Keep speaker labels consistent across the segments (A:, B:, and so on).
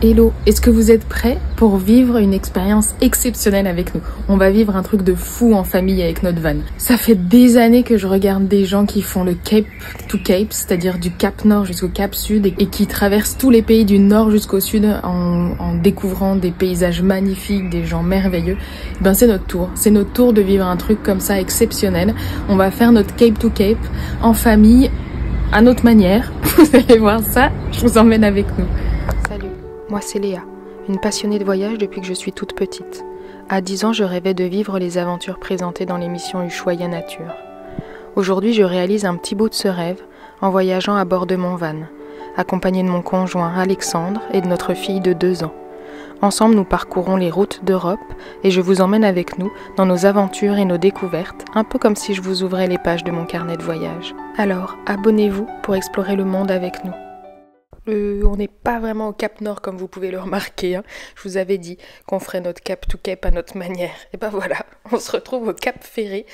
A: Hello, est-ce que vous êtes prêts pour vivre une expérience exceptionnelle avec nous? On va vivre un truc de fou en famille avec notre van. Ça fait des années que je regarde des gens qui font le Cape to Cape, c'est-à-dire du Cap Nord jusqu'au Cap Sud et qui traversent tous les pays du Nord jusqu'au Sud en découvrant des paysages magnifiques, des gens merveilleux. Ben c'est notre tour. C'est notre tour de vivre un truc comme ça exceptionnel. On va faire notre Cape to Cape en famille, à notre manière. Vous allez voir ça, je vous emmène avec nous. Salut. Moi c'est Léa, une passionnée de voyage depuis que je suis toute petite. À 10 ans, je rêvais de vivre les aventures présentées dans l'émission Ushuaïa Nature. Aujourd'hui, je réalise un petit bout de ce rêve en voyageant à bord de mon van, accompagnée de mon conjoint Alexandre et de notre fille de 2 ans. Ensemble, nous parcourons les routes d'Europe et je vous emmène avec nous dans nos aventures et nos découvertes, un peu comme si je vous ouvrais les pages de mon carnet de voyage. Alors, abonnez-vous pour explorer le monde avec nous. On n'est pas vraiment au Cap Nord comme vous pouvez le remarquer, hein. Je vous avais dit qu'on ferait notre Cap to Cape à notre manière. Et ben voilà, on se retrouve au Cap Ferré.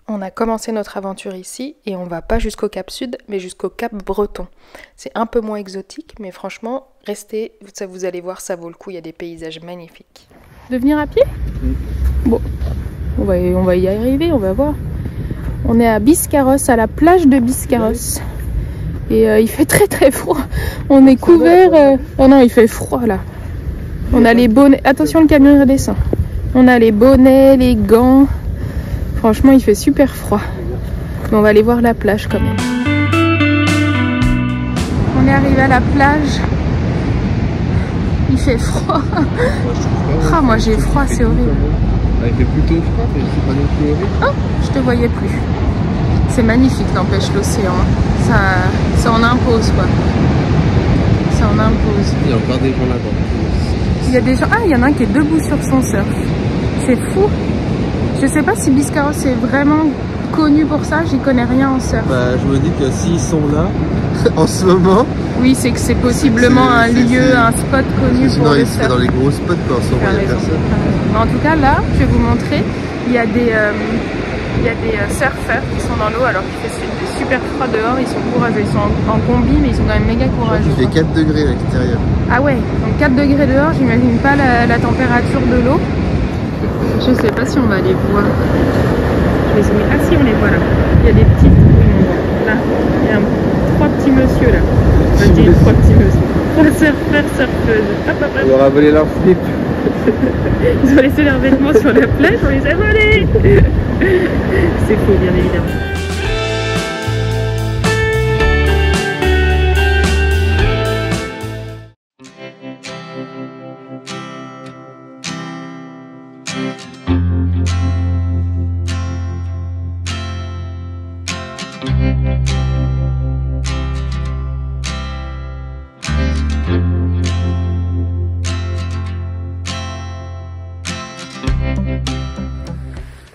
A: On a commencé notre aventure ici et on va pas jusqu'au Cap Sud mais jusqu'au Cap Breton. C'est un peu moins exotique mais franchement, restez, vous allez voir, ça vaut le coup, il y a des paysages magnifiques. De venir à pied ? Bon, on va y arriver, on va voir. On est à Biscarrosse, à la plage de Biscarrosse. Et il fait très très froid. On est couvert. Oh non, il fait froid là. On a les bonnets. Attention, le camion redescend. On a les bonnets, les gants. Franchement, il fait super froid. Mais on va aller voir la plage quand même. On est arrivé à la plage. Il fait froid. Ah, moi j'ai froid, c'est horrible.
B: Il fait plutôt froid, mais c'est pas non plus horrible.
A: Oh, je te voyais plus. C'est magnifique, n'empêche, l'océan. Ça en impose, quoi. Ça en impose.
B: Il y a encore des gens là-bas.
A: Il y a des gens... Ah, il y en a un qui est debout sur son surf. C'est fou. Je sais pas si Biscarrosse est vraiment connu pour ça. J'y connais rien en surf.
B: Bah, je me dis que s'ils sont là, en ce moment...
A: Oui, c'est que c'est possiblement un lieu, un spot connu pour le surf.
B: Dans les gros spots, quoi, en ce moment, il y a personne.
A: En tout cas, là, je vais vous montrer. Il y a des surfeurs qui sont dans l'eau alors qu'il fait super froid dehors. Ils sont courageux, ils sont en combi mais ils sont quand même méga courageux.
B: Il fait 4 degrés à l'extérieur.
A: Ah ouais, donc 4 degrés dehors, j'imagine pas la température de l'eau. Je sais pas si on va les voir. Je vais zoomer. Ah si, on les voit là. Il y a des petites... Là, il y a 3 petits monsieur là. Enfin, je dis 3 petits monsieur. 3 surfeurs, surfeuses. Hop, hop, hop.
B: On leur a volé leur slip.
A: Ils ont laissé leurs vêtements sur la plage, on les a volés. C'est faux, bien évidemment.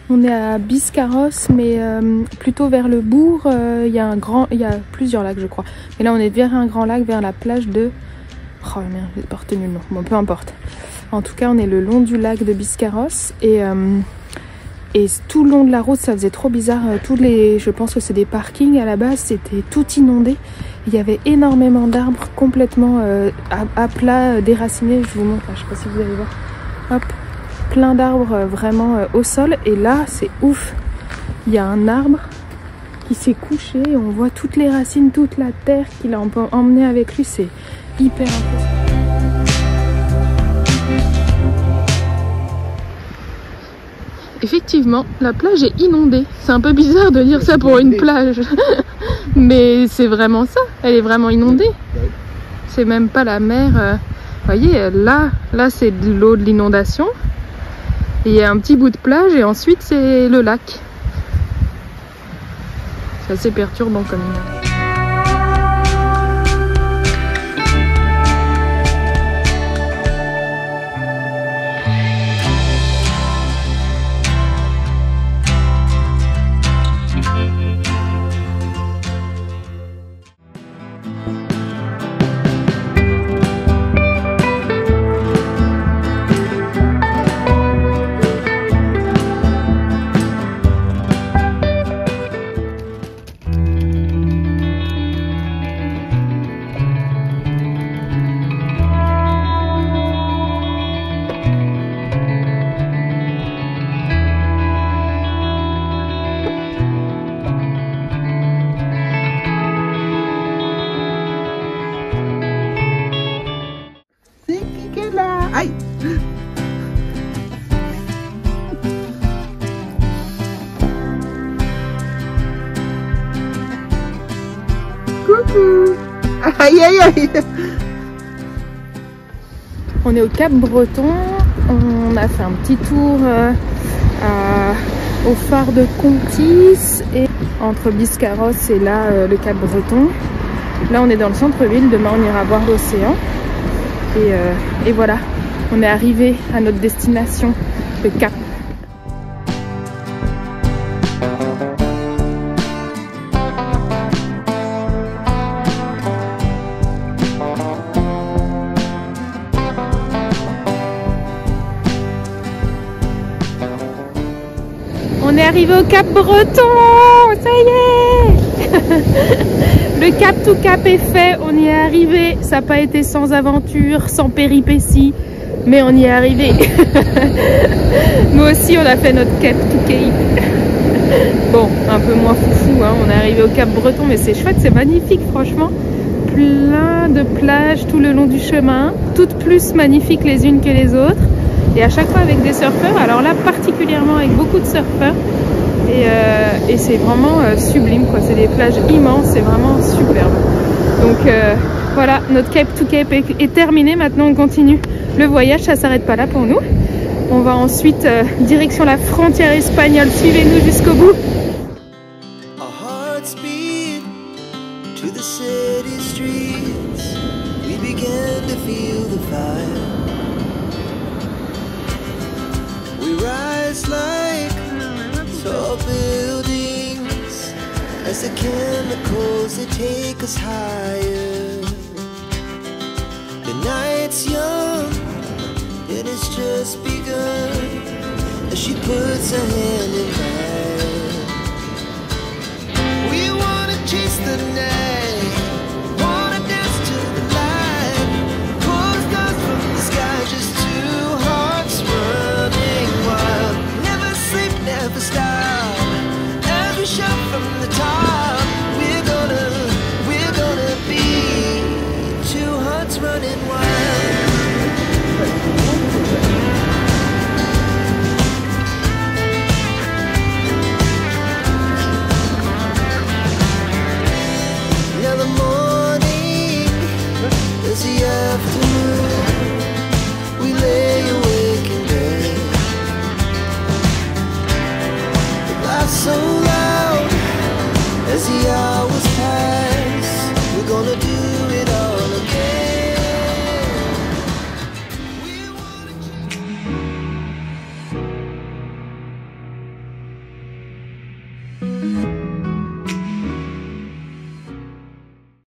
A: On est à Biscarrosse, mais plutôt vers le bourg. Il y a plusieurs lacs, je crois. Et là, on est vers un grand lac, vers la plage de... Oh merde, j'ai pas retenu le nom. Bon, peu importe. En tout cas, on est le long du lac de Biscarrosse. Et tout le long de la route, ça faisait trop bizarre. Je pense que c'est des parkings à la base, c'était tout inondé. Il y avait énormément d'arbres complètement à plat, déracinés. Je vous montre, je sais pas si vous allez voir. Hop. Plein d'arbres vraiment au sol et là c'est ouf, il y a un arbre qui s'est couché et on voit toutes les racines, toute la terre qu'il a emmené avec lui, c'est hyper impressionnant. Effectivement, la plage est inondée, c'est un peu bizarre de dire ça pour une plage, mais c'est vraiment ça, elle est vraiment inondée, c'est même pas la mer, vous voyez là c'est de l'eau de l'inondation. Il y a un petit bout de plage et ensuite c'est le lac. C'est assez perturbant comme image.
C: Aïe. Coucou. Aïe aïe aïe.
A: On est au Cap Breton, on a fait un petit tour au phare de Contis et entre Biscarrosse et là le Cap Breton. Là on est dans le centre-ville, demain on ira voir l'océan et voilà, on est arrivé à notre destination, le Cap. On est arrivé au Cap Breton, ça y est. Le Cap to Cap est fait, on y est arrivé. Ça n'a pas été sans aventure, sans péripéties, mais on y est arrivé. Nous aussi on a fait notre Cap to Cape. Bon, un peu moins foufou, hein. On est arrivé au Cap Breton, mais c'est chouette, c'est magnifique franchement. Plein de plages tout le long du chemin, toutes plus magnifiques les unes que les autres. Et à chaque fois avec des surfeurs, alors là particulièrement avec beaucoup de surfeurs. Et c'est vraiment sublime quoi, c'est des plages immenses, c'est vraiment superbe. Donc voilà, notre Cape to Cape est terminé, maintenant on continue le voyage, ça s'arrête pas là pour nous. On va ensuite direction la frontière espagnole, suivez-nous jusqu'au bout.
D: Tall buildings as the chemicals they take us higher. The night's young and it's just begun as she puts her hand in mine. We wanna chase the night, wanna dance to the light, pull stars from the sky, just two hearts running wild. Never sleep, never stop. Shot from the top, we're gonna be two hearts running wild. Now the morning is the afternoon, we lay awake in bed. The life's so